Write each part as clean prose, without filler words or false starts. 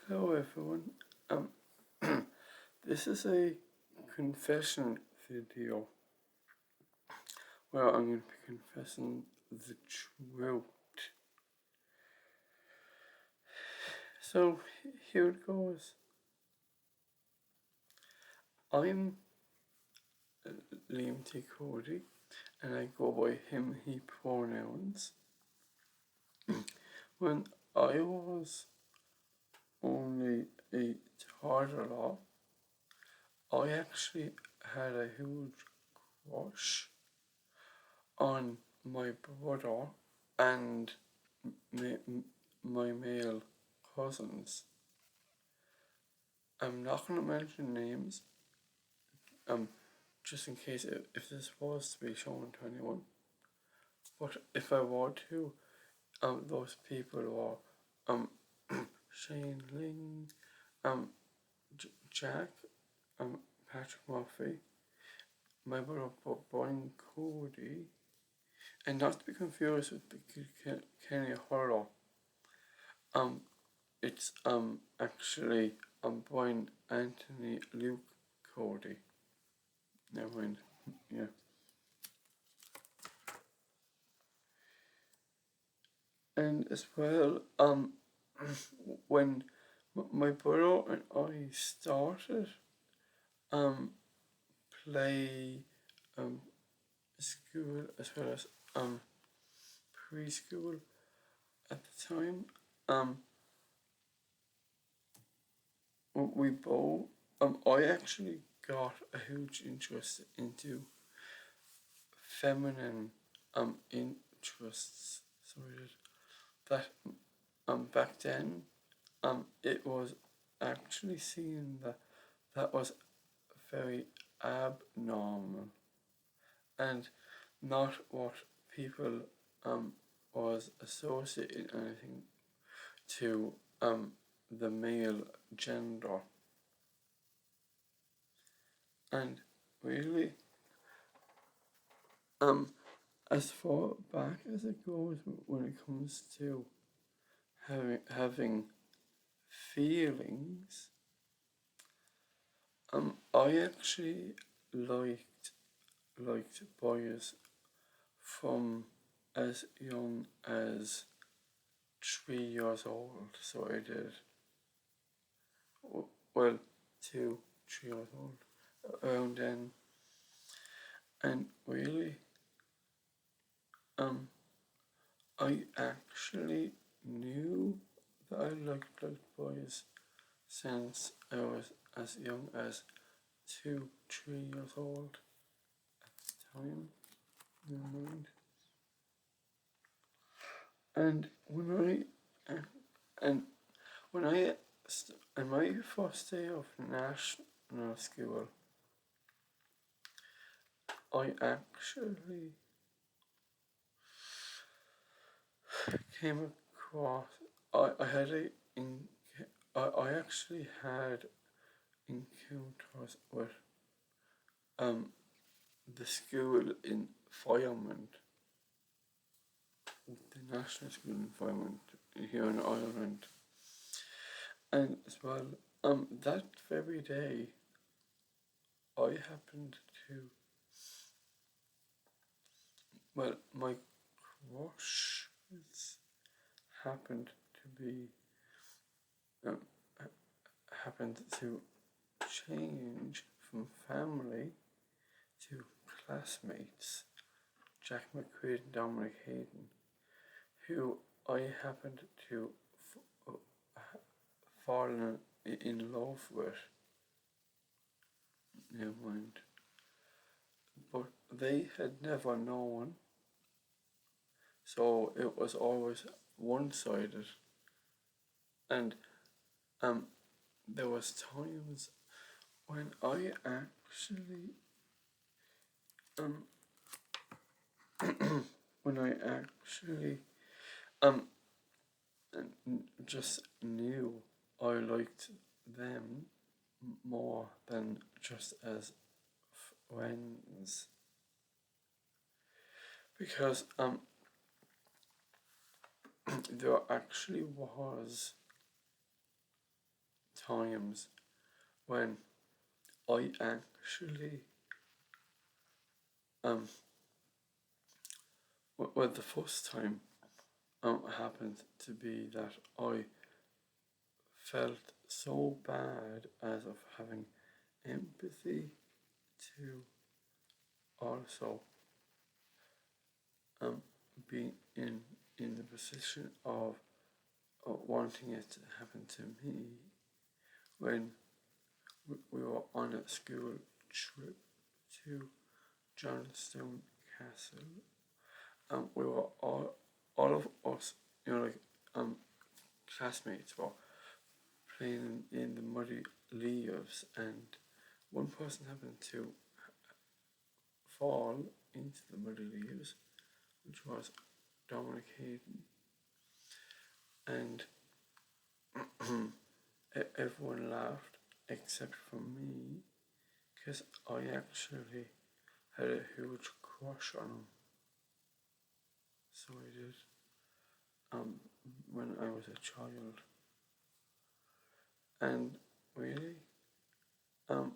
Hello everyone. Um, this is a confession video where I'm going to be confessing the truth. So here it goes. I'm Liam T. Cody, and I go by him/he pronouns. When I was only a toddler, I actually had a huge crush on my brother and my male cousins. I'm not going to mention names, um, just in case if this was to be shown to anyone. But if I were to, those people were Shane Ling, Jack, Patrick Murphy, my brother Brian Cody, and not to be confused with Kenny Horror. It's actually Brian Anthony Luke Cody. Never mind. Yeah. And as well, when my brother and I started play school as well as preschool at the time, we both I actually got a huge interest into feminine interests. Sorry, that back then it was actually seen that that was very abnormal and not what people was associating anything to the male gender. And really, as far back as it goes when it comes to having feelings, I actually liked boys from as young as 3 years old. So I did. Well, 2, 3 years old, around then. And really, I actually knew that I liked boys since I was as young as 2, 3 years old at the time. Never mind. And and when I in my first day of national school, I actually came across. I had a in. I actually had encounters with the school environment, the national school environment here in Ireland, and as well that very day I happened to my crush happened to be um, happened to change from family to classmates, Jack McQuaid and Dominic Hayden, who I happened to fall in love with. Never mind. But they had never known, so it was always one-sided. And there was times when I actually um when I actually um just knew I liked them more than just as friends, because there actually was times when I actually um well, the first time happened to be that I felt so bad as of having empathy to also um being in the position of wanting it to happen to me when we were on a school trip to Johnstone Castle. We were all of us, like classmates were playing in the muddy leaves, and one person happened to fall into the muddy leaves, which was Dominic Hayden, and everyone laughed except for me, because I actually had a huge crush on him. So I did. When I was a child, and really, um,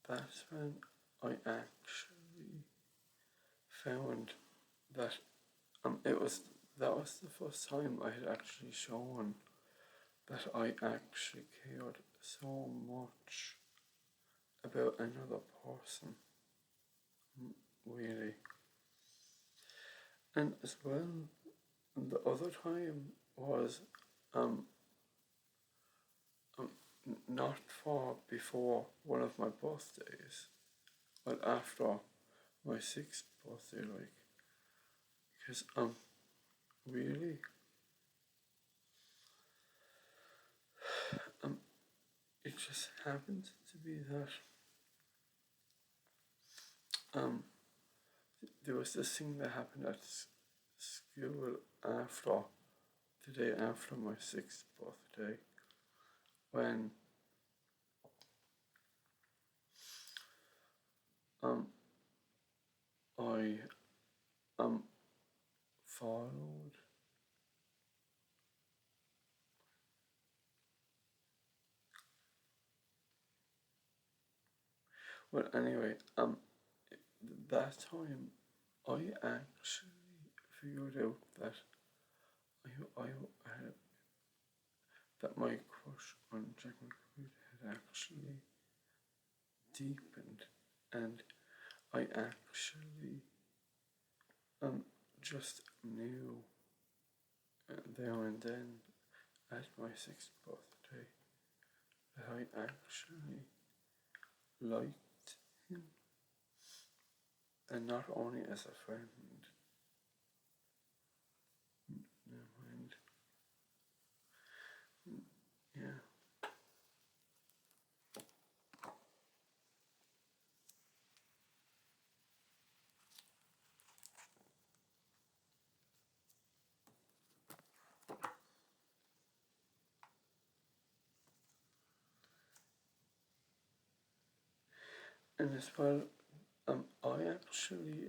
that's when I actually found that it was that was the first time I had actually shown that I actually cared so much about another person, really. And as well, the other time was um, um not far before one of my birthdays, but after my sixth birthday, like, because really um it just happened to be that um there was this thing that happened at school after the day after my sixth birthday, when um I um followed. Well, anyway, that time I actually figured out that I had that my crush on Jack McQuaid had actually deepened, and I actually just knew there and then at my sixth birthday that I actually liked him, and not only as a friend. Never mind. Yeah. And as well, I actually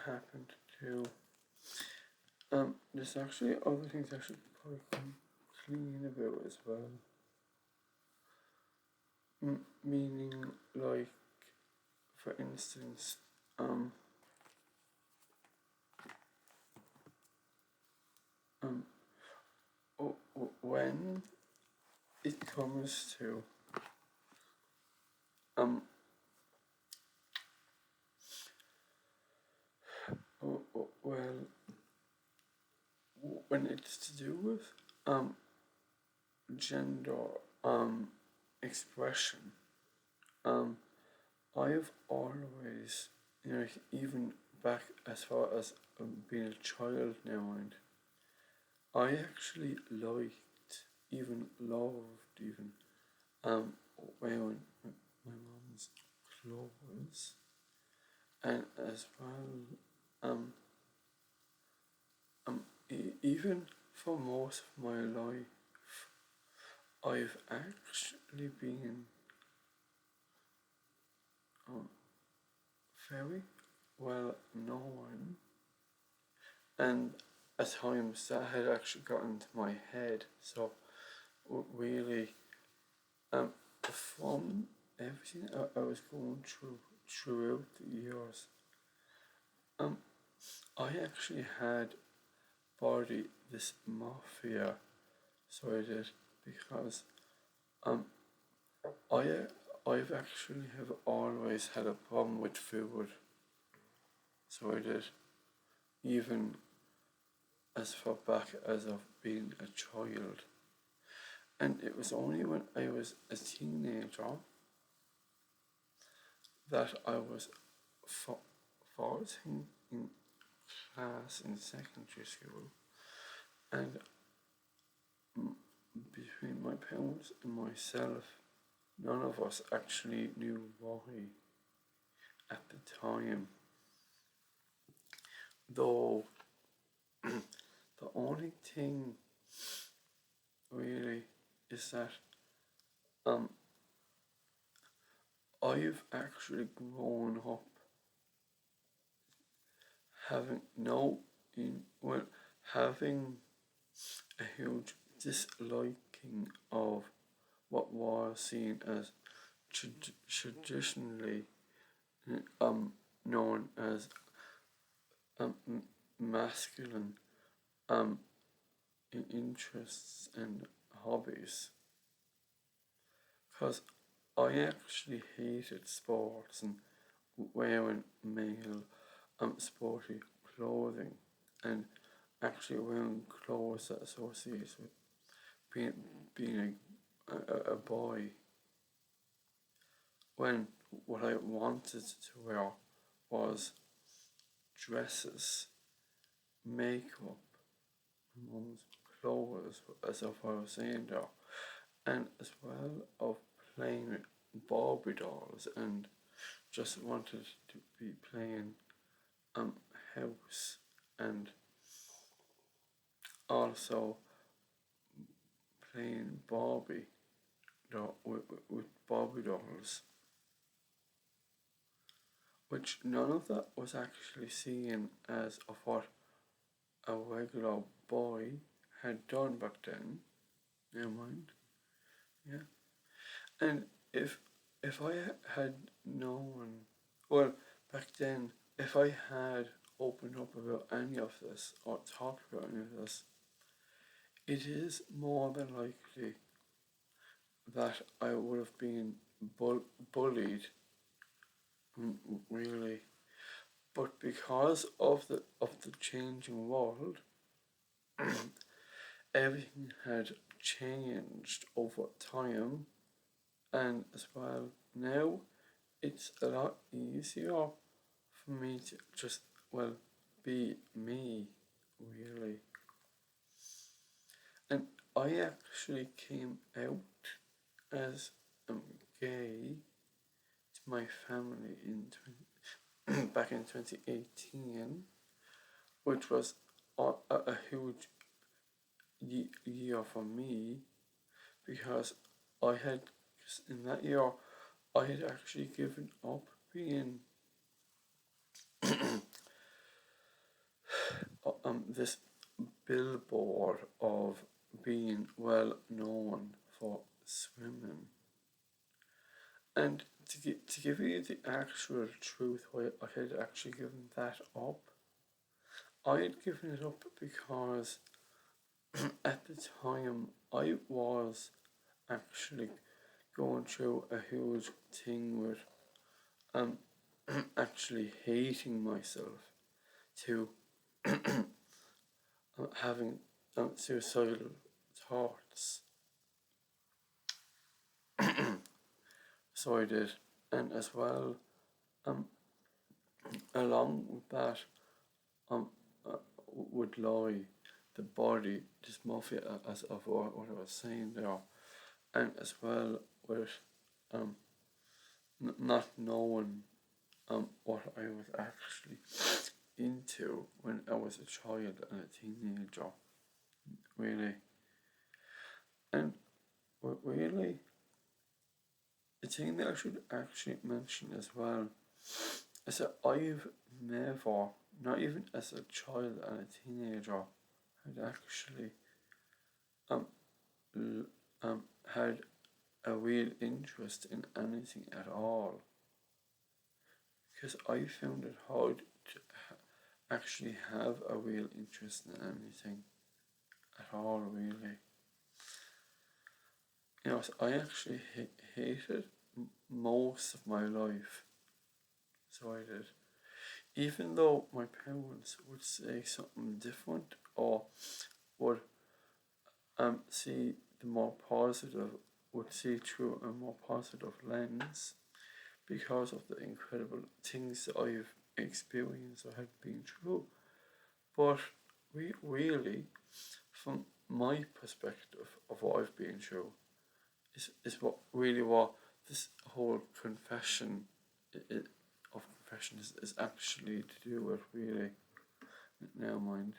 happened to there's actually other things I should probably come clean about as well. Meaning, like, for instance, um, when it comes to um, well, when it's to do with gender expression, um, I've always, even back as far as being a child now, and I actually liked, even loved, even wearing my mom's clothes, and as well, even for most of my life, I've actually been um, very well known, and at times that had actually gotten to my head. So really, from everything I was going through throughout the years, um, I actually had body dysmorphia, so I did, because um, I I've actually have always had a problem with food, so I did, even as far back as of being a child. And it was only when I was a teenager that I was 14 in class in secondary school, and between my parents and myself, none of us actually knew why at the time. Though the only thing really is that um I've actually grown up having no in well having a huge disliking of what was seen as traditionally known as um, masculine um, interests and hobbies, because I actually hated sports and wearing male sporty clothing, and actually wearing clothes that associates with being being a boy, when what I wanted to wear was dresses, makeup, mum's clothes, as if I was saying there, and as well of playing with Barbie dolls, and just wanted to be playing um house, and also playing Barbie with Barbie dolls, which none of that was actually seen as of what a regular boy had done back then. Never mind. Yeah. And if I had known, well, back then, if I had opened up about any of this or talked about any of this, it is more than likely that I would have been bullied, really. But because of the changing world, everything had changed over time, and as well now it's a lot easier for me to just, well, be me, really. And I actually came out as gay to my family in back in 2018, which was a huge year for me, because I had, in that year, I had actually given up being this billboard of being well known for swimming. And to give you the actual truth, why I had actually given that up, I had given it up because at the time I was actually going through a huge thing with um actually hating myself, to having suicidal thoughts. So I did, and as well, um, along with that, um, would lie the body dysmorphia, as of what I was saying there, and as well with um, not knowing what I was actually into when I was a child and a teenager, really. And really, the thing that I should actually mention as well is that I've never, not even as a child and a teenager, had actually um had a real interest in anything at all, because I found it hard to actually have a real interest in anything at all, really. So I actually hated most of my life, so I did. Even though my parents would say something different or would see the more positive, would see through a more positive lens because of the incredible things that I've experienced or had been through. But really, from my perspective of what I've been through, is what this whole confession of confession is actually to do with, really. Now mind.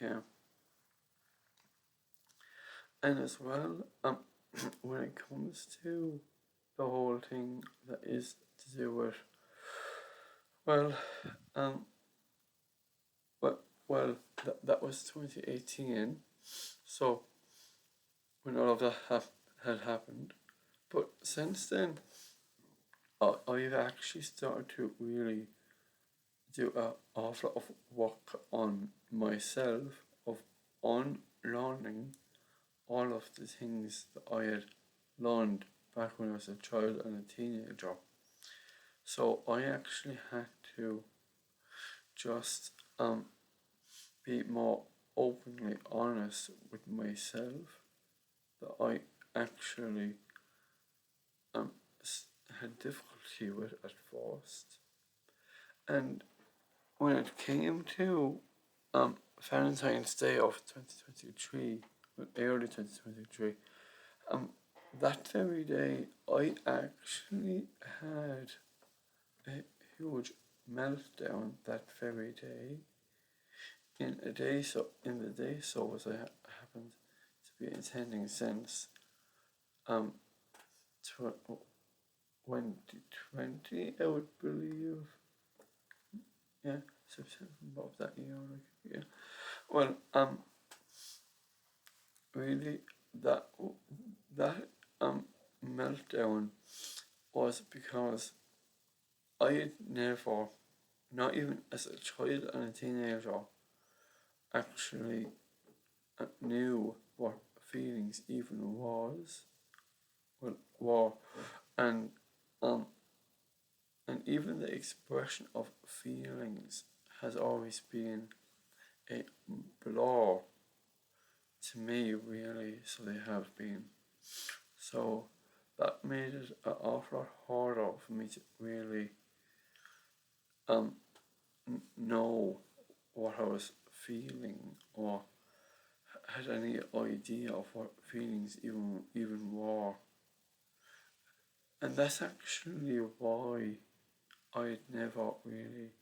Yeah. And as well, when it comes to the whole thing that is to do with, well, that was 2018, so when all of that had happened. But since then, I've actually started to really do an awful lot of work on myself, of unlearning all of the things that I had learned back when I was a child and a teenager. So I actually had to just be more openly honest with myself that I actually had difficulty with at first. And when it came to Valentine's Day of 2023, early 2023, that very day I actually had a huge meltdown that very day. In the day so as I happened to be attending since 2020, I would believe. Yeah, September of that year. Yeah. Well, really, that meltdown was because I had never, not even as a child and a teenager, actually knew what feelings even were, and even the expression of feelings has always been a blur to me, really. So they have been. So that made it an awful lot harder for me to really know what I was feeling or had any idea of what feelings even were. And that's actually why I'd never really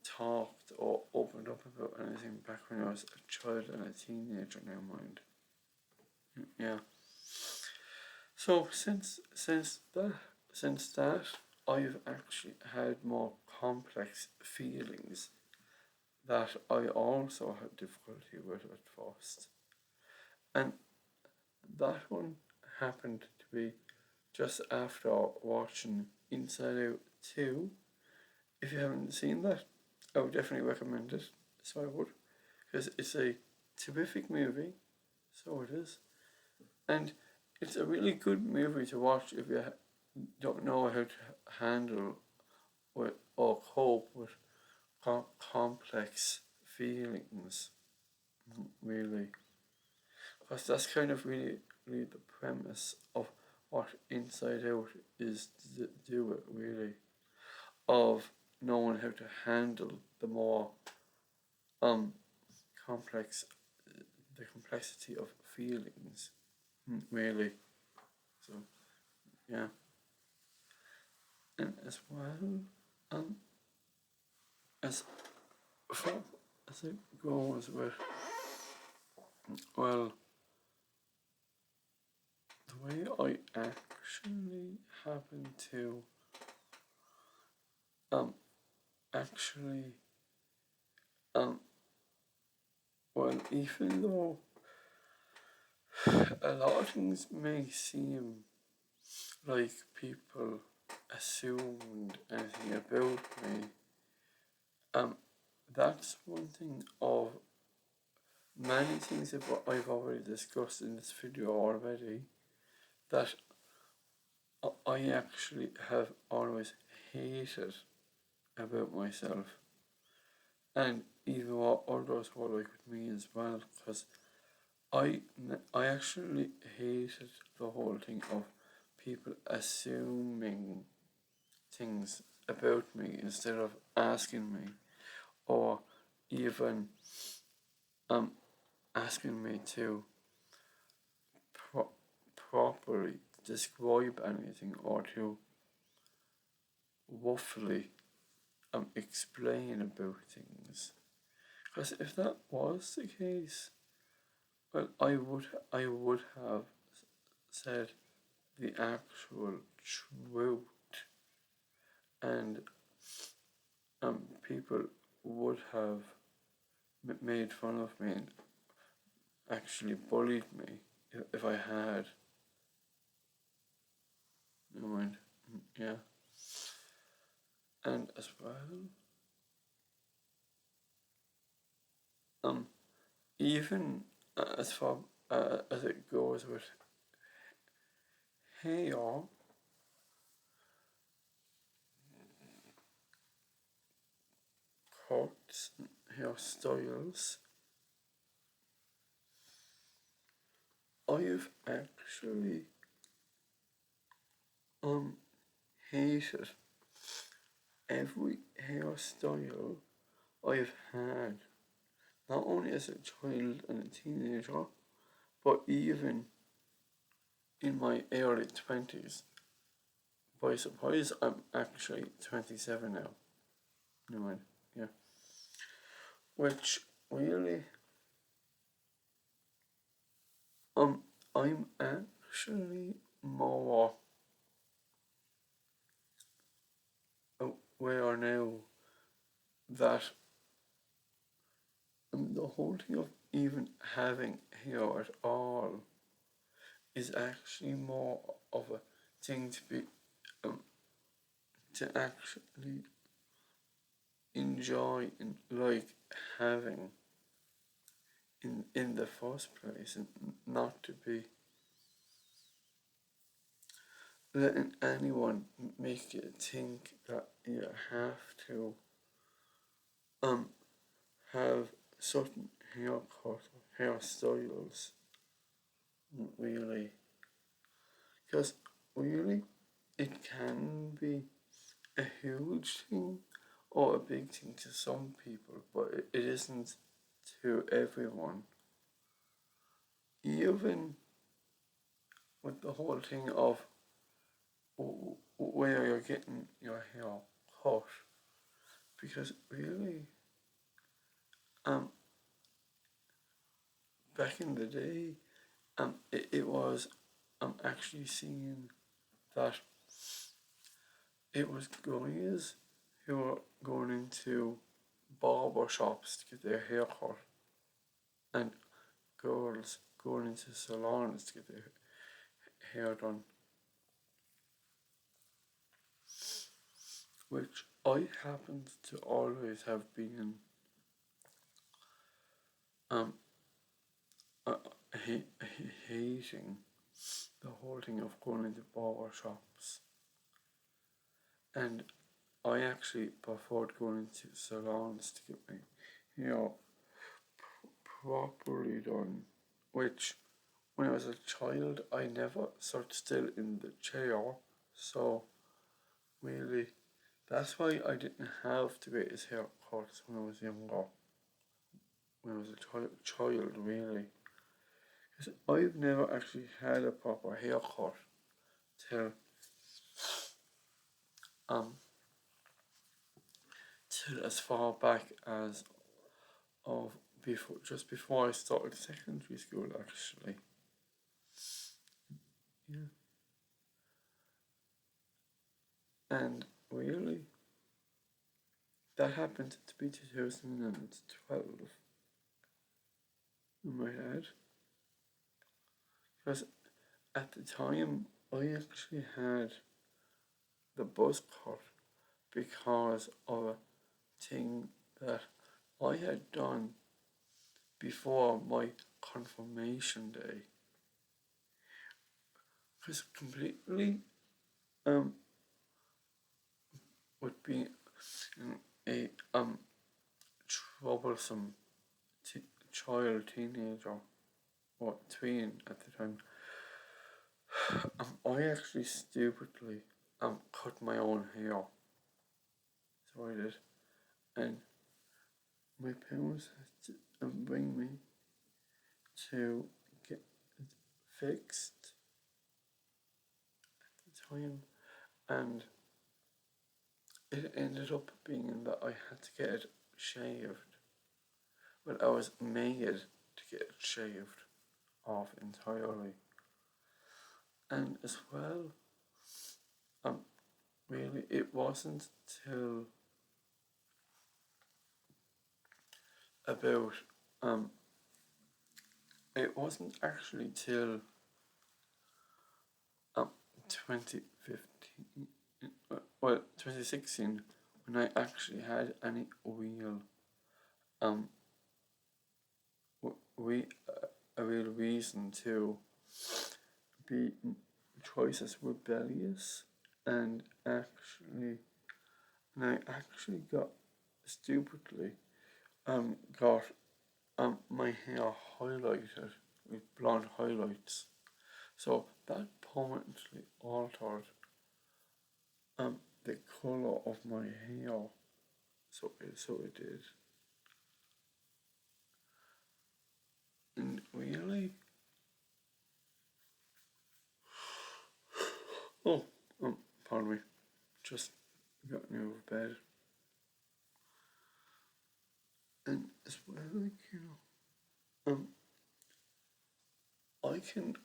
talked or opened up about anything back when I was a child and a teenager, now mind. Yeah. So since that I've actually had more complex feelings that I also had difficulty with at first. And that one happened to be just after watching Inside Out 2. If you haven't seen that, I would definitely recommend it. So I would. Because it's a terrific movie. So it is. And it's a really good movie to watch if you don't know how to handle or cope with complex feelings, really. Because that's kind of really the premise of what Inside Out is to do with, really. Of knowing how to handle the more complex, the complexity of feelings, really. So, yeah. And as well, as far as it goes with, well, the way I actually happen to actually well, even though a lot of things may seem like people assumed anything about me. That's one thing of many things that I've already discussed in this video already, that I actually have always hated about myself, and even what others were like with me as well, because I actually hated the whole thing of people assuming things about me instead of asking me, or even asking me to properly describe anything, or to waffly explain about things. Because if that was the case, well, I would have said the actual truth, and people would have made fun of me and actually bullied me if I had. Never mind. Yeah. And as well, um, even as far as it goes with hair, cuts, and hairstyles, I've actually hated every hairstyle I've had, not only as a child and a teenager, but even in my early 20s. By surprise, I'm actually 27 now. No mind, yeah. Which really, I'm actually more aware now that the whole thing of even having hair at all is actually more of a thing to be to actually enjoy and like having in the first place, and not to be letting anyone make you think that you have to have certain haircut or hairstyles, really, because really it can be a huge thing or a big thing to some people, but it isn't to everyone. Even with the whole thing of where you're getting your hair cut, because really, um, back in the day, it was, actually seeing that it was guys who were going into barber shops to get their hair cut, and girls going into salons to get their hair done, which I happened to always have been um uh, hating the whole thing of going into barber shops, and I actually preferred going into salons to get my hair properly done, which when I was a child I never sat still in the chair, so really that's why I didn't have to get his hair cut when I was younger, when I was a child really. Because I've never actually had a proper haircut till um till as far back as of just before I started secondary school actually. Yeah. And really that happened to be 2012 in my head. because at the time I actually had the buzz cut because of a thing that I had done before my confirmation day. Because completely would be a troublesome child, teenager, or tween at the time. I actually stupidly cut my own hair. So I did. And my parents had to bring me to get it fixed at the time. And it ended up being that I had to get it shaved. Well, I was made to get it shaved off entirely. And as well, really, it wasn't till about it wasn't actually till 2015, well 2016, when I actually had any real um we a real reason to be twice as rebellious, and I actually got stupidly got my hair highlighted with blonde highlights. So that permanently altered the colour of my hair. So it did. And really, oh, pardon me, just got out of bed. And as well, I can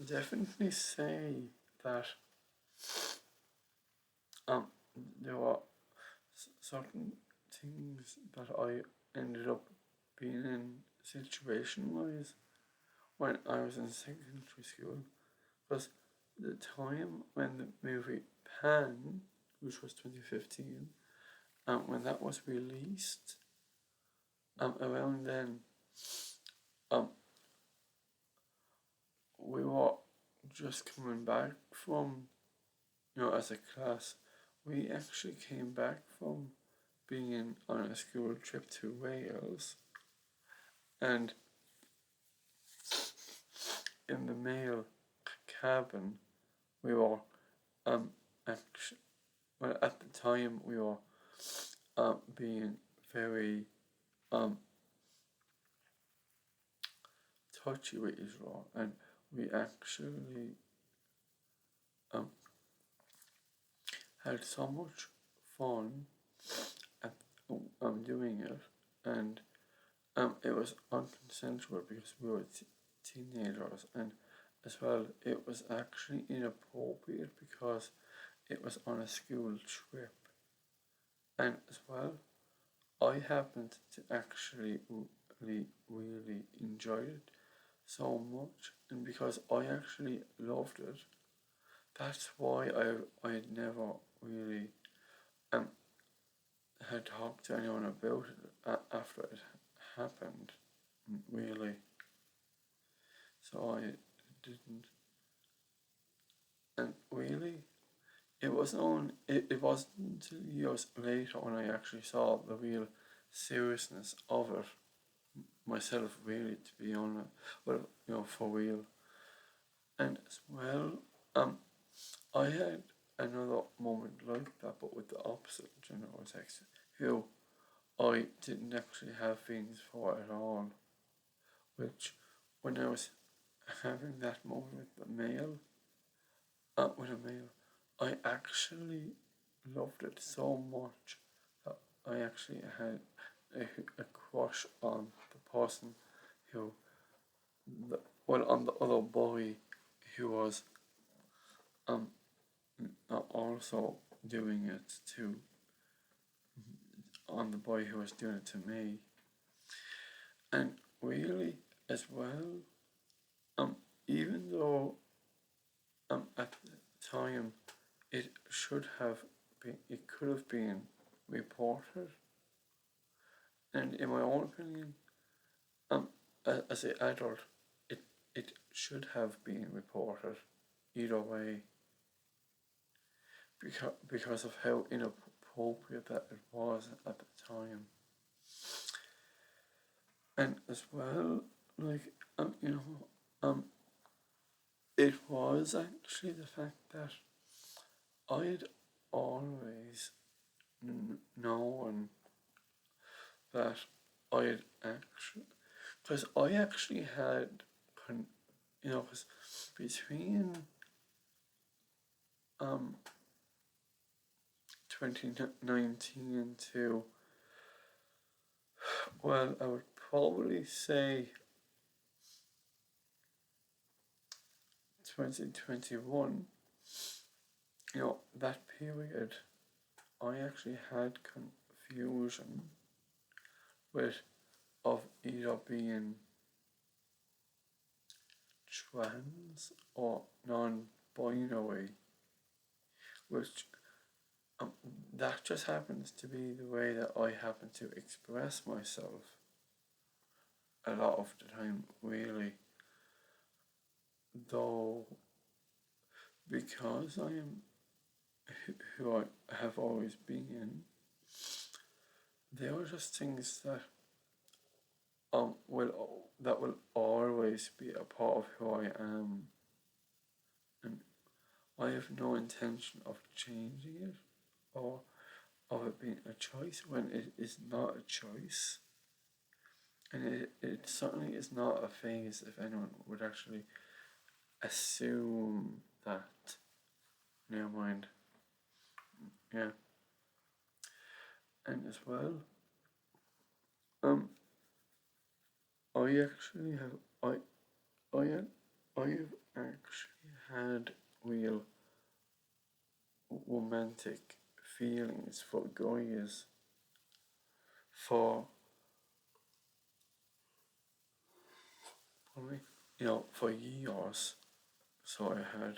definitely say that um, there were certain things that I ended up being in situation-wise when I was in secondary school, because the time when the movie Pan, which was 2015, when that was released, around then, um, we were just coming back from, as a class, we actually came back from being on a school trip to Wales, and in the male cabin, we were actually, well, at the time we were being very touchy with Israel, and we actually had so much fun at doing it, and it was unconsensual because we were teenagers, and as well it was actually inappropriate because it was on a school trip, and as well I happened to actually really enjoy it so much, and because I actually loved it, that's why I never really had talked to anyone about it after it happened, really. So I didn't, and really, it wasn't until years later when I actually saw the real seriousness of it myself, really, to be honest. Well, for real. And as well, I had another moment like that, but with the opposite gender or sex, who I didn't actually have feelings for at all. Which, when I was having that moment with a male, I actually loved it so much that I actually had a crush on the person who, on the other boy who was also doing it to, on the boy who was doing it to me. And really, as well, even should have been, it could have been reported. And in my own opinion, as an adult, it should have been reported either way, because of how inappropriate that it was at the time. And as well, like, it was actually the fact that I'd always known that I'd actually, because I actually had, because between 2019 to, well, I would probably say 2021, that period, I actually had confusion with of either being trans or non-binary, which that just happens to be the way that I happen to express myself a lot of the time, really. Though, because I am who I have always been, there are just things that will always be a part of who I am, and I have no intention of changing it or of it being a choice when it is not a choice. And it certainly is not a phase if anyone would actually assume that. Never mind. Yeah. And as well, I actually have I have actually had real romantic feelings for guys for for years. So I had,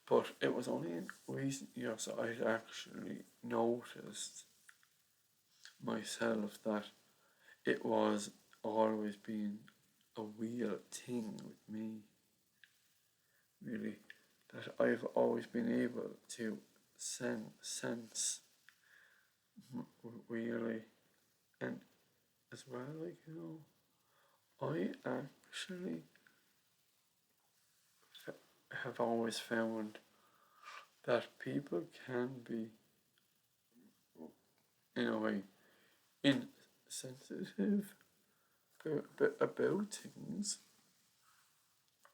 but it was only in recent years that I actually noticed myself that it was always been a real thing with me, really, that I've always been able to sense really. And as well, like, I actually have always found that people can be, in a way, insensitive about things,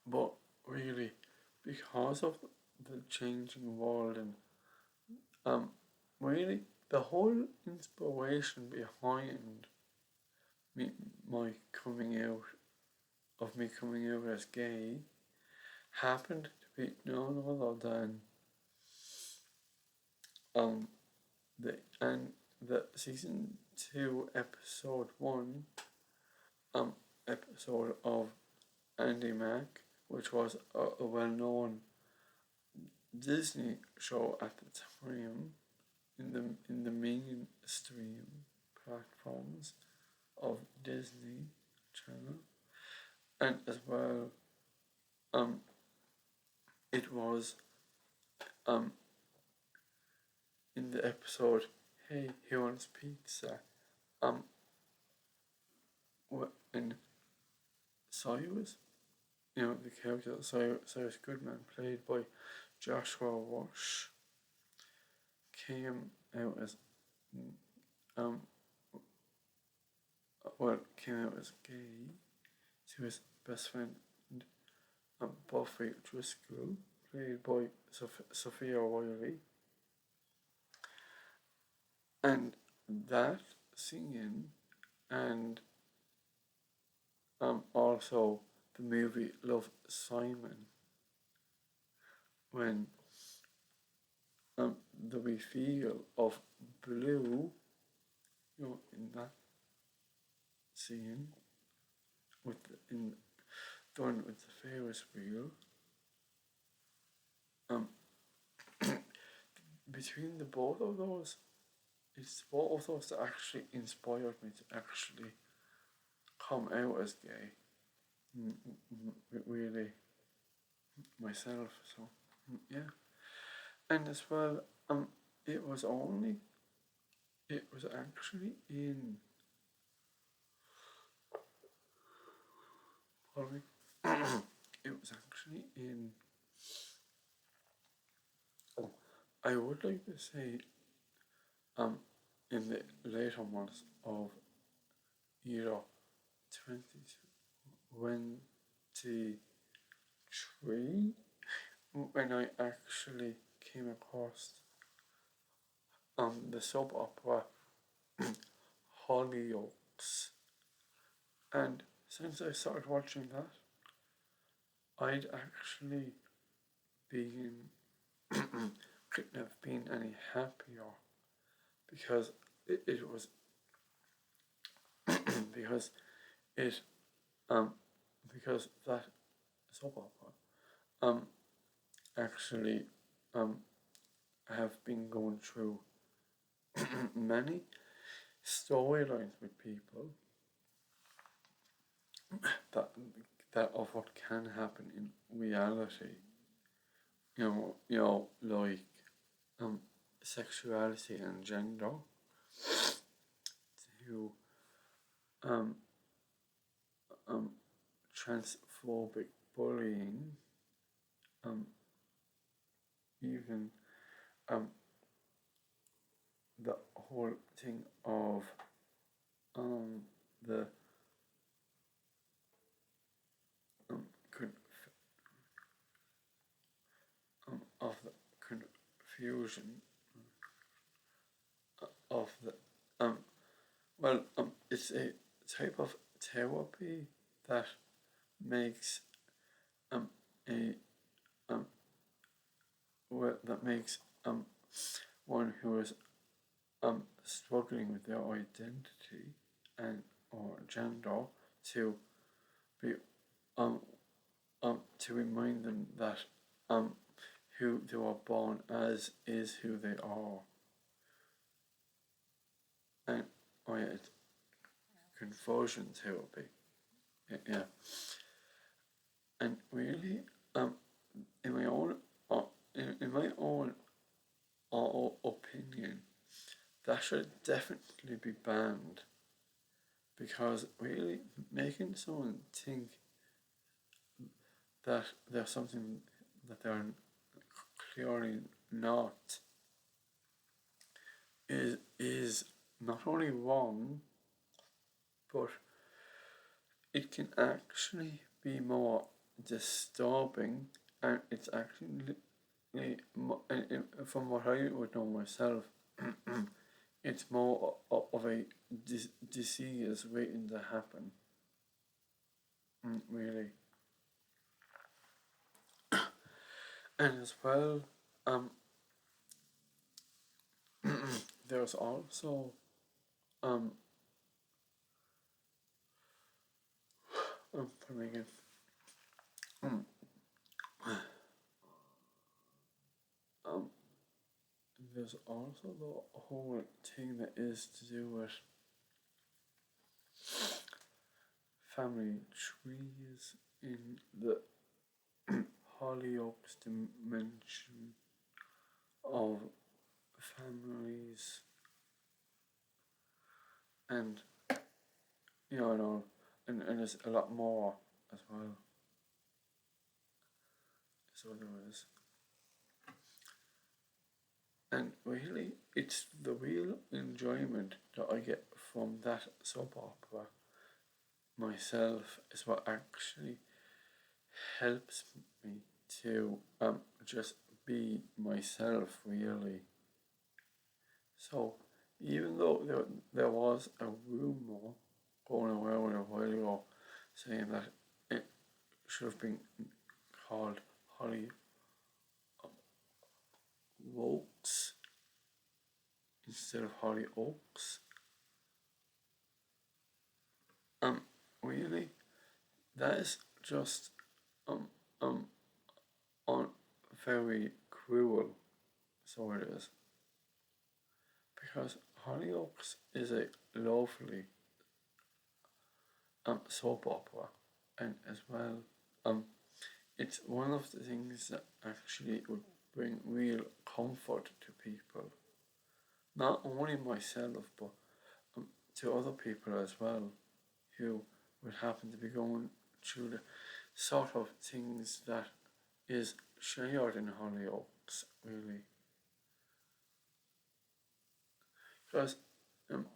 but really, because of the changing world and really the whole inspiration behind my coming out as gay happened to be none other than the season 2 episode 1 episode of Andy Mack, which was a well-known Disney show at the time in the mainstream platforms of Disney Channel. And as well, it was in the episode Hey, Who Wants Pizza? In Cyrus, the character Cyrus Goodman, played by Joshua Wash, came out as gay to his best friend Buffy Driscoll, played by Sophia Wiley. And that scene, and also the movie Love, Simon, when the reveal of Blue, in that scene done with the Ferris wheel, between the both of those, it's both of those that actually inspired me to actually come out as gay. Really, myself. So yeah, and as well, it was only, it was actually in, pardon me, it was actually in, I would like to say, um, in the later months of year 2023, when I actually came across the soap opera Hollyoaks, and since I started watching that, I'd actually been couldn't have been any happier because it was because it um because that soap opera actually um have been going through many storylines with people that that of what can happen in reality. Like um sexuality and gender, to um transphobic bullying, um even um the whole thing of the um conf- of the confusion of the it's a type of therapy that makes um a um that makes one who is struggling with their identity and or gender to be um to remind them that who they were born as is who they are. And oh yeah, it's conversion therapy. Yeah. And really, in my own uh, in my own opinion, that should definitely be banned, because really making someone think that they're something that they're clearly not is not only wrong, but it can actually be more disturbing, and it's actually, from what I would know myself, it's more of a disease waiting to happen. Really, and as well, um, there's also um, for me again, um, um, there's also the whole thing that is to do with family trees in the Hollyoaks dimension of families, and I know, and there's a lot more as well. So there is, and really, it's the real enjoyment that I get from that soap opera myself is what actually helps me to just be myself, really. So even though there was a rumor going around a while ago saying that it should have been called Holly Wokes instead of Holly Oaks, um, really, that is just um um on very cruel. So it is. because Hollyoaks is a lovely soap opera, and as well, um, it's one of the things that actually would bring real comfort to people. Not only myself, but to other people as well, who would happen to be going through the sort of things that is shared in Hollyoaks, really. Because um,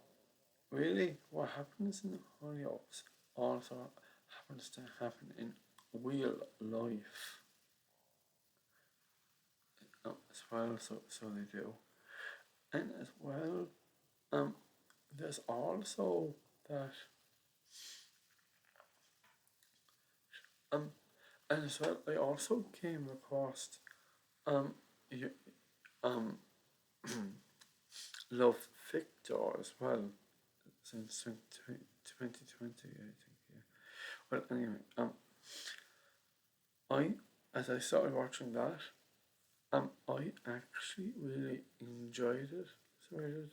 really, what happens in Hollyoaks also happens to happen in real life as well, so they do. And as well, um, there's also that, um, and as well, I also came across, um, you, um, Love Victor as well, since 2020, I think, yeah. Well, anyway, I, as I started watching that, I actually really enjoyed it, so I did.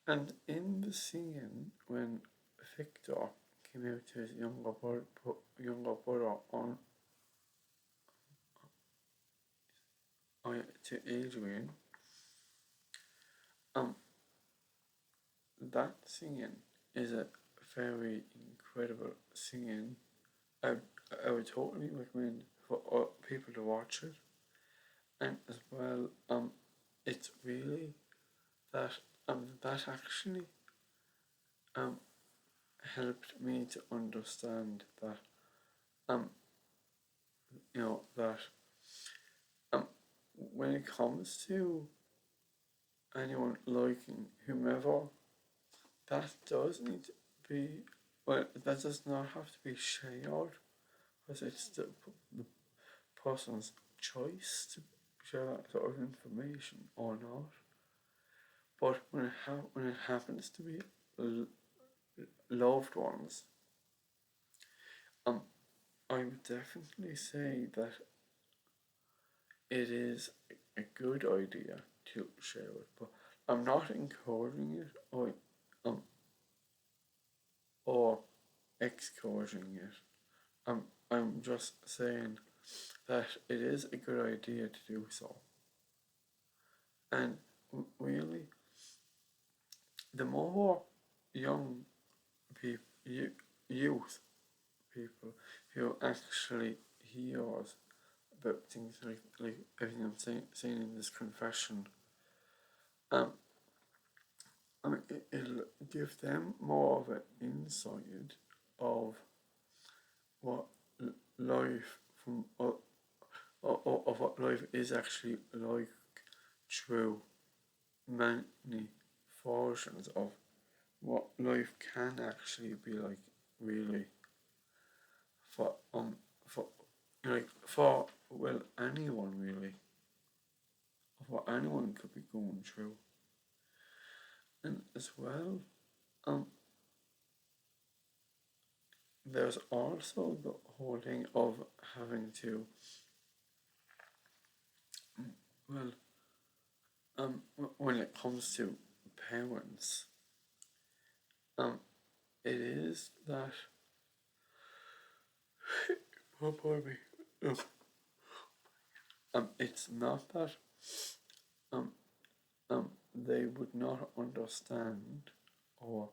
And in the scene when Victor came out to his younger brother on to Adrian, um, that scene is a very incredible scene. I, I would totally recommend for people to watch it, and as well, it's really that actually um helped me to understand that um that um when it comes to anyone liking whomever, that does need to be, well, that does not have to be shared, because it's the person's choice to share that sort of information or not. But when it happens to be loved ones, um, I would definitely say that it is a good idea to share it. But I'm not encouraging it um or excusing it. I'm just saying that it is a good idea to do so. And really, the more young people, youth people who actually hears about things like everything I'm saying in this confession, um, it'll give them more of an insight of what life of what life is actually like through many versions of what life can actually be like, really, for for like for, well, anyone really, of what anyone could be going through. And as well, um there's also the whole thing of having to, well, when it comes to parents, um it is that, oh, pardon me, it's not that um they would not understand or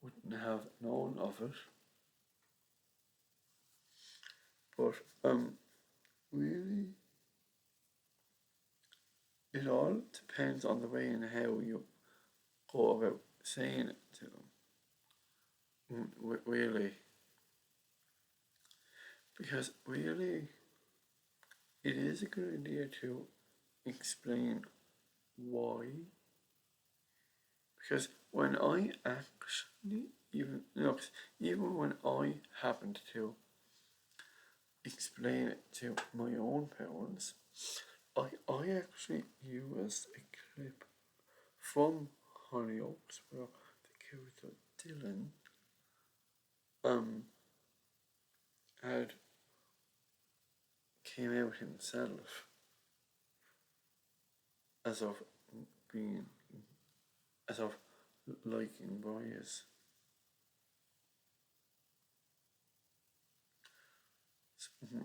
wouldn't have known of it, but really, it all depends on the way and how you go about saying it to them. Really, because really, it is a good idea to explain why. Because when I actually, even when I happened to explain it to my own parents, I actually used a clip from Hollyoaks where the character Dylan um had came out himself as of being as of liking boys.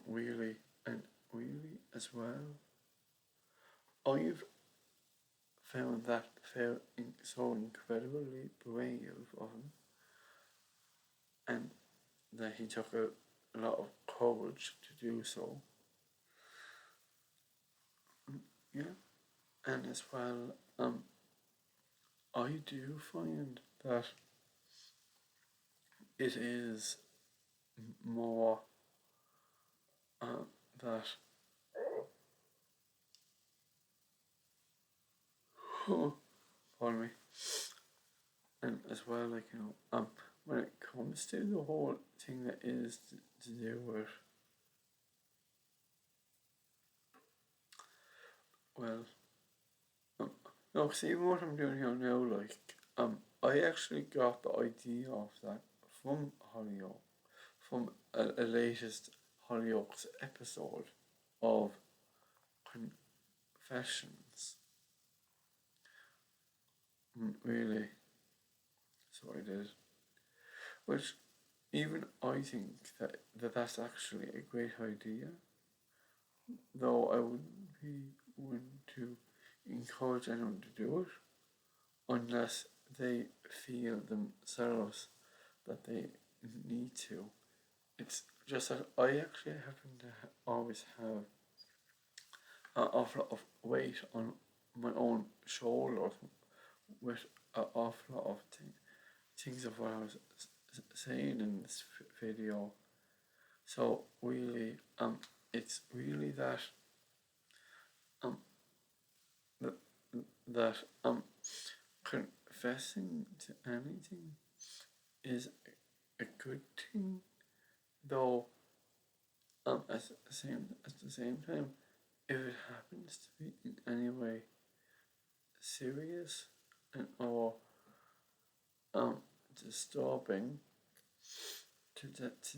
Really, and really as well, I've found that so incredibly brave of him, and that he took a lot of courage to do so. Yeah, and as well, I do find that it is more uh, that pardon me, and as well, like when it comes to the whole thing that is to do with, well, um, no, see what I'm doing here now, like I actually got the idea of that from Hollyoaks, from a latest Hollyoaks episode of Confessions. Really, so I did. Which even I think that's actually a great idea, though I wouldn't be one to encourage anyone to do it unless they feel themselves that they need to. It's just that I actually happen to always have an awful lot of weight on my own shoulders with an awful lot of things of what I was saying in this video. So really, it's really that um that, that confessing to anything is a good thing, though at the same time, if it happens to be in any way serious and or um disturbing, to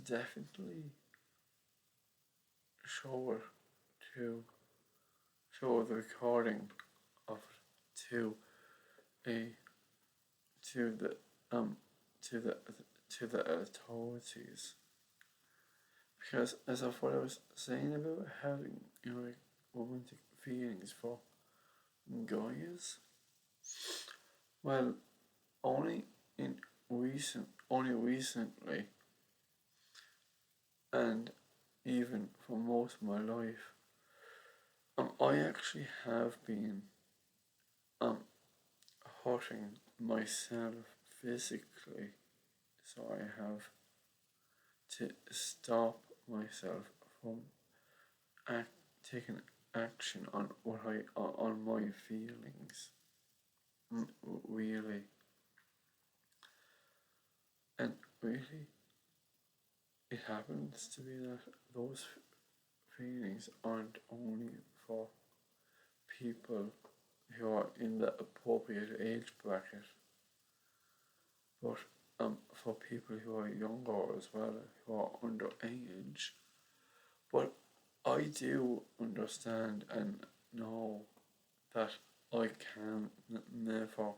definitely show it, to show the recording of it a to the um to the to the authorities, because as of what I was saying about having like romantic feelings for guys, well, only in only recently, and even for most of my life, I actually have been um hurting myself physically, so I have to stop myself from taking action on on my feelings. Really, and really, it happens to be that those feelings aren't only for people who are in the appropriate age bracket, but for people who are younger as well, who are underage. But I do understand and know that I can never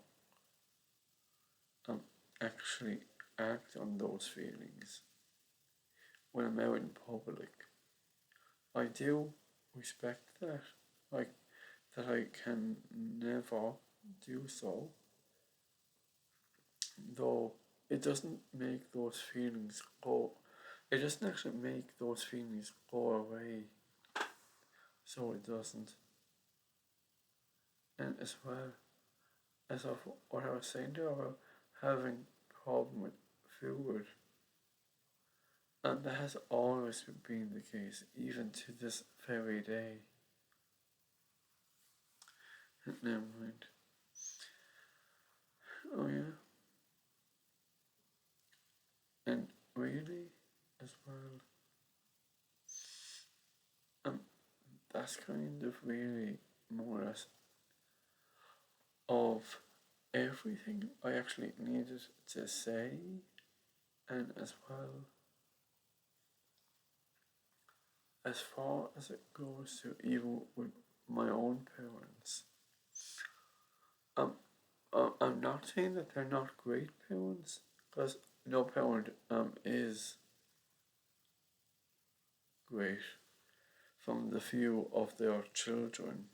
um, actually act on those feelings when I'm out in public. I do respect that, like that I can never do so, though it doesn't make those feelings go. It doesn't actually make those feelings go away, so it doesn't. And as well as of what I was saying there about having problem with food, and that has always been the case, even to this very day. Never mind. Oh yeah, and really, as well, um, that's kind of really more or less of everything I actually needed to say, and as well, as far as it goes to even with my own parents, um, I'm not saying that they're not great parents, because no parent is great from the view of their children.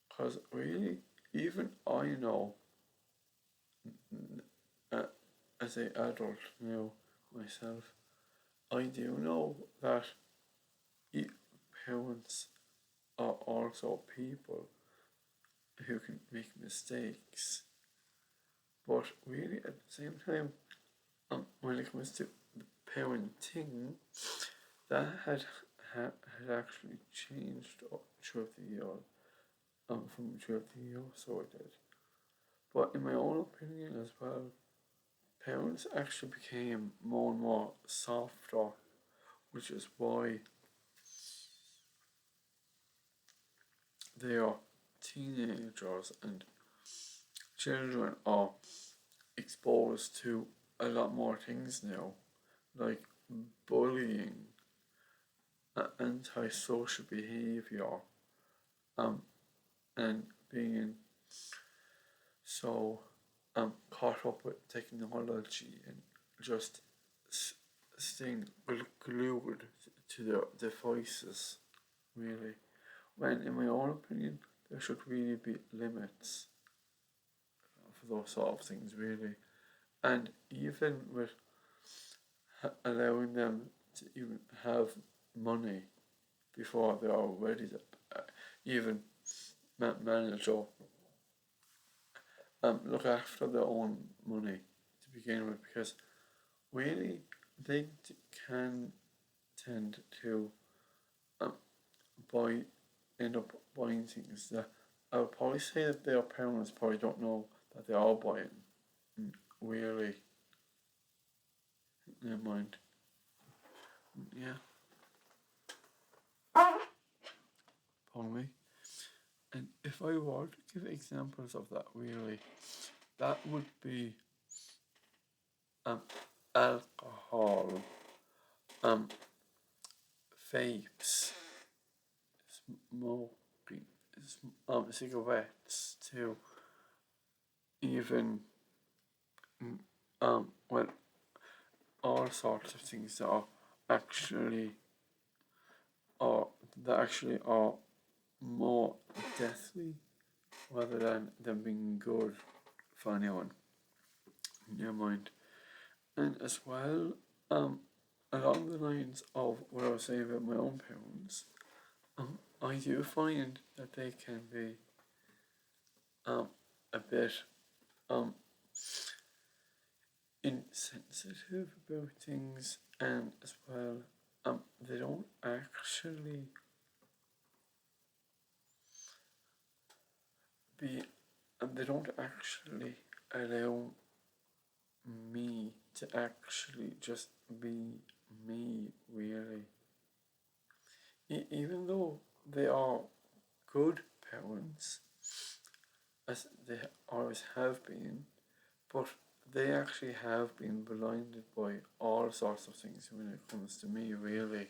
Because really, even I know, uh, as an adult now myself, I do know that parents are also people who can make mistakes. But really, at the same time, when it comes to parenting, that had actually changed throughout the year, from throughout the year, so it did. But in my own opinion as well, parents actually became more and more softer, which is why their teenagers and children are exposed to a lot more things now, like bullying, antisocial behaviour, um, and being so caught up with technology and just staying glued to their devices, really. When, in my own opinion, there should really be limits for those sort of things, really. And even with allowing them to even have money before they are ready to even manage or look after their own money to begin with, because really they can tend to um, buy end up buying things that I would probably say that their parents probably don't know that they are buying. Really, never mind. Yeah, pardon me. And if I were to give examples of that, really, that would be um, alcohol, um, vapes, smoking, cigarettes, to even well, all sorts of things that are actually are that actually are more deathly rather than them being good for anyone. Never mind. And as well, along the lines of what I was saying about my own parents, I do find that they can be a bit um insensitive about things, and as well they don't actually be they don't actually allow me to actually just be me, really. Even though they are good parents, as they always have been, but they actually have been blinded by all sorts of things when it comes to me, really.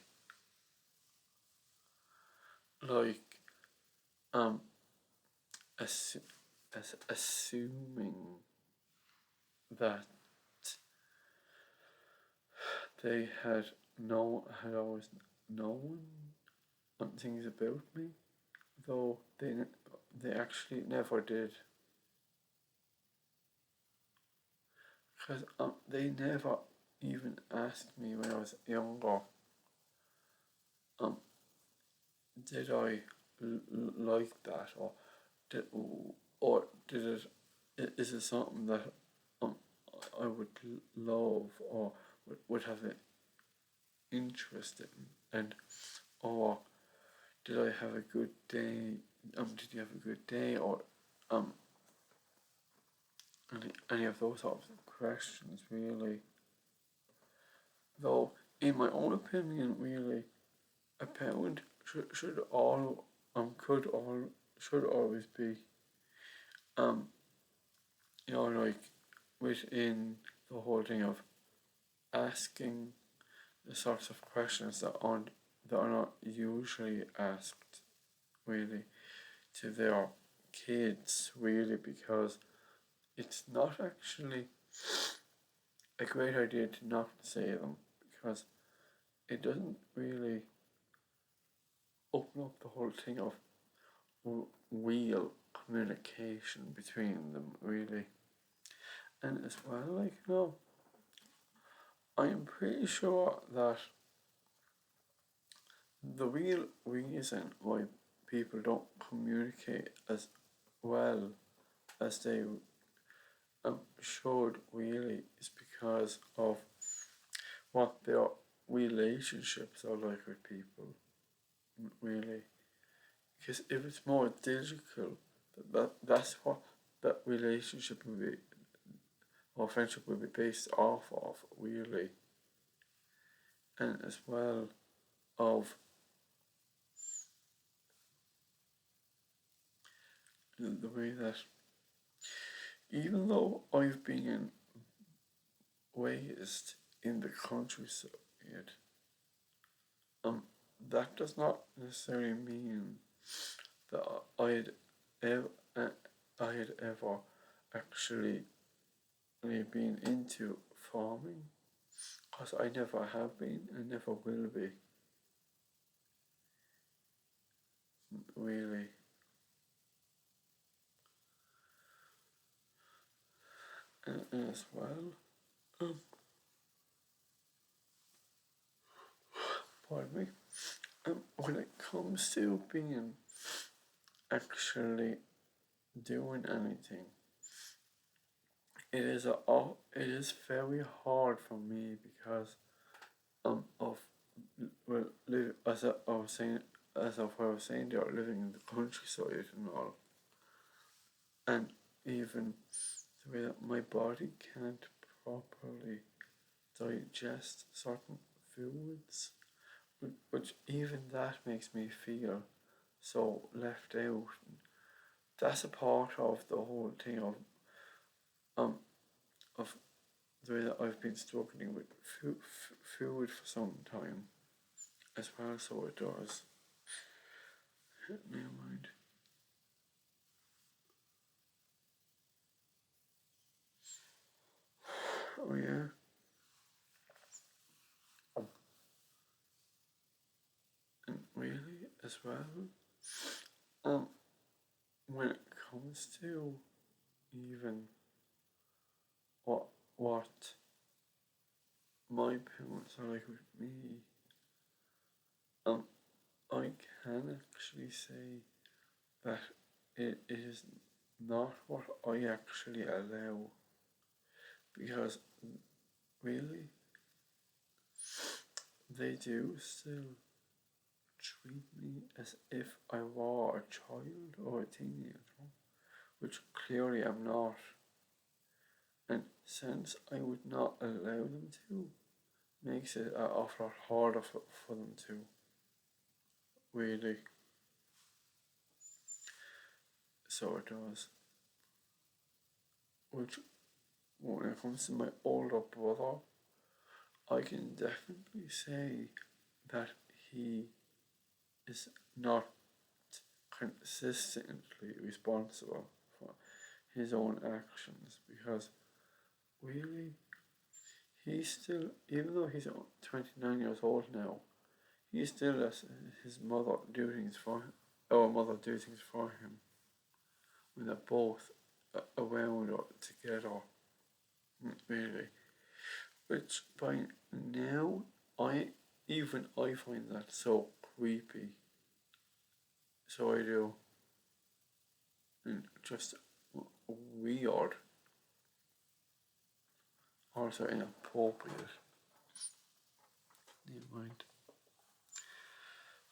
Like, um, assuming that they had always known things about me, though they actually never did, because they never even asked me when I was younger, um, did I like that, did or did is it something that um I would love or would have an interest in, and or did I have a good day? Did you have a good day, or um any of those sorts of questions, really? Though, in my own opinion, really, a parent should all could all should always be um like within the whole thing of asking the sorts of questions that are not usually asked, really, to their kids, really, because it's not actually a great idea to not say them because it doesn't really open up the whole thing of real communication between them, really. And as well, like, I'm pretty sure that the real reason why people don't communicate as well as they should really is because of what their relationships are like with people, really. Because if it's more digital, that's what that relationship will be, or friendship will be based off of, really. And as well of the way that even though I've been raised in the countryside, um, that does not necessarily mean that ever, I had ever actually been into farming, because I never have been and never will be, really. And as well, um, pardon me, when it comes to being actually doing anything, it is very hard for me because of well, as I was saying, as of what I was saying, they are living in the countryside and all, and even the way that my body can't properly digest certain foods, which even that makes me feel so left out. That's a part of the whole thing um of the way that I've been struggling with food for some time as well. So it does hit me in mind. Oh yeah, and really as well. Um, when it comes to even what what my parents are like with me, um, I can actually say that it is not what I actually allow, because really they do still treat me as if I were a child or a teenager, which clearly I'm not. And since I would not allow them to, makes it an awful lot harder for them to, really. So it does. Which, when it comes to my older brother, I can definitely say that he is not consistently responsible for his own actions, because really he's still, even though he's 29 years old now, he still lets his mother do things for him, our mother do things for him when they're both around or together, really. Which by now, I find that so creepy. So I do, and just weird, also inappropriate. Never mind.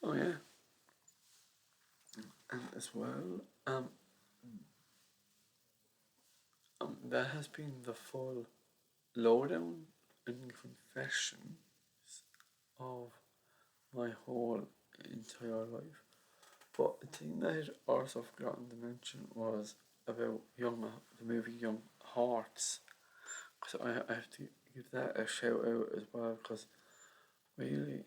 Oh yeah, and as well, that has been the full lowdown and confession of my whole entire life. But the thing that I'd also forgotten to mention was about the movie Young Hearts, because I have to give that a shout out as well, because really,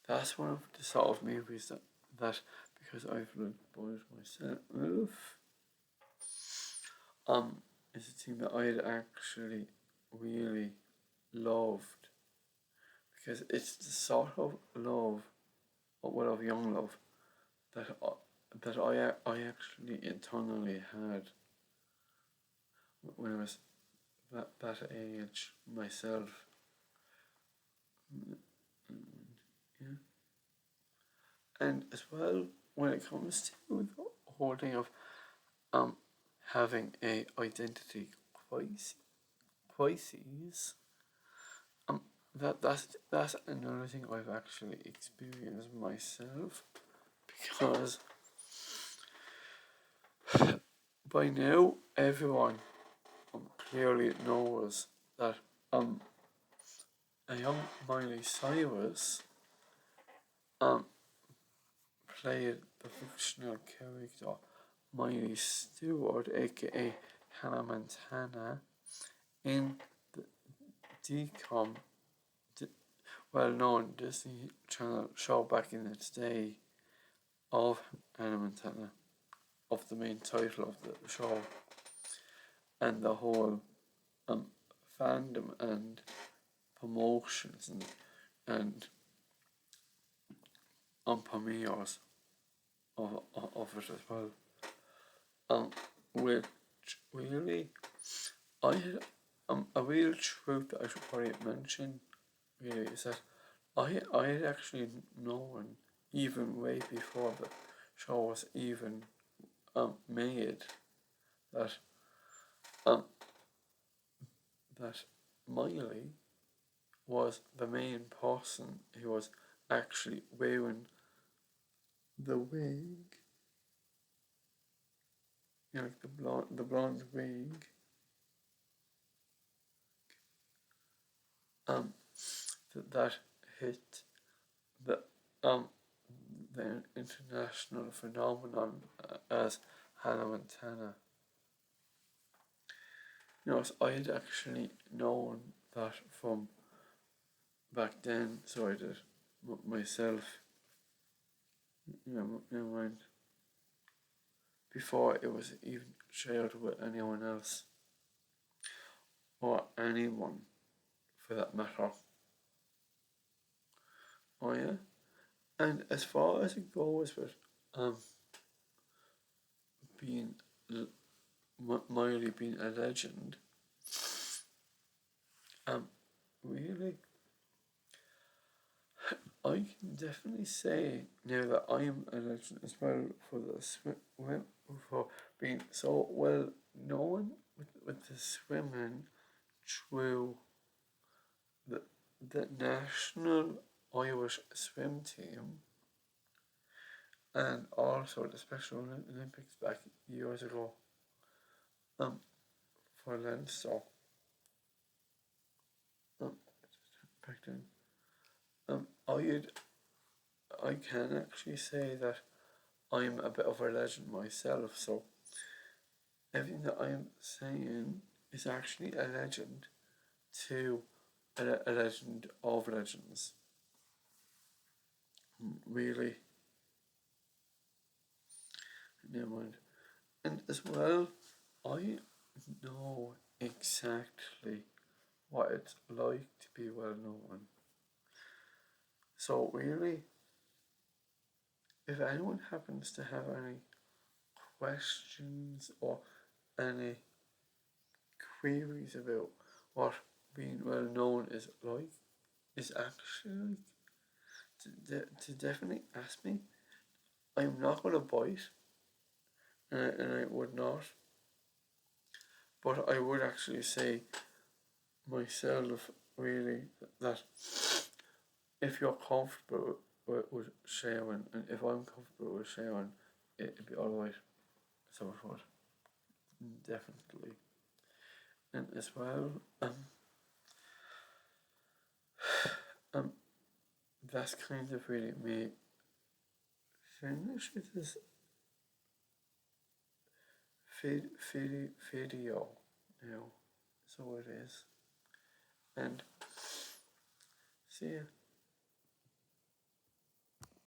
that's one of the sort of movies that because I've lived boys myself, is a thing that I'd actually really loved, because it's the sort of love, well, of young love, that I actually internally had when I was that age myself. Yeah. And as well, when it comes to the whole thing of um having a identity crises, um that's another thing I've actually experienced myself, because by now everyone clearly knows that a young Miley Cyrus um played the fictional character Miley Stewart, aka Hannah Montana, in the DCOM, well-known Disney Channel show back in its day of Hannah Montana, of the main title of the show, and the whole fandom and promotions and premieres of it as well. Which really, I had a real truth that I should probably mention really is that I had actually known, even way before the show was even made, that um that Miley was the main person who was actually wearing the wig, like the blonde wig, um that hit the um the international phenomenon as Hannah Montana. So I had actually known that from back then, so I did myself. Mind, before it was even shared with anyone else, or anyone for that matter. Oh yeah, and as far as it goes with being Miley being a legend, really, I can definitely say now that I am a legend as well for for being so well known with the swimming through the national Irish swim team, and also the Special Olympics back years ago for Leinster back then. I can actually say that I'm a bit of a legend myself, so everything that I'm saying is actually a legend to a legend of legends. Really, never mind. And as well, I know exactly what it's like to be well known. So really, if anyone happens to have any questions or any queries about what being well known is like, is actually to definitely ask me. I'm not going to bite, and I would not, but I would actually say myself really that if you're comfortable with sharing, and if I'm comfortable with sharing, it'd be alright. So it would, definitely. And as well, um, that's kind of really me finish with this video now. So it is. And see ya.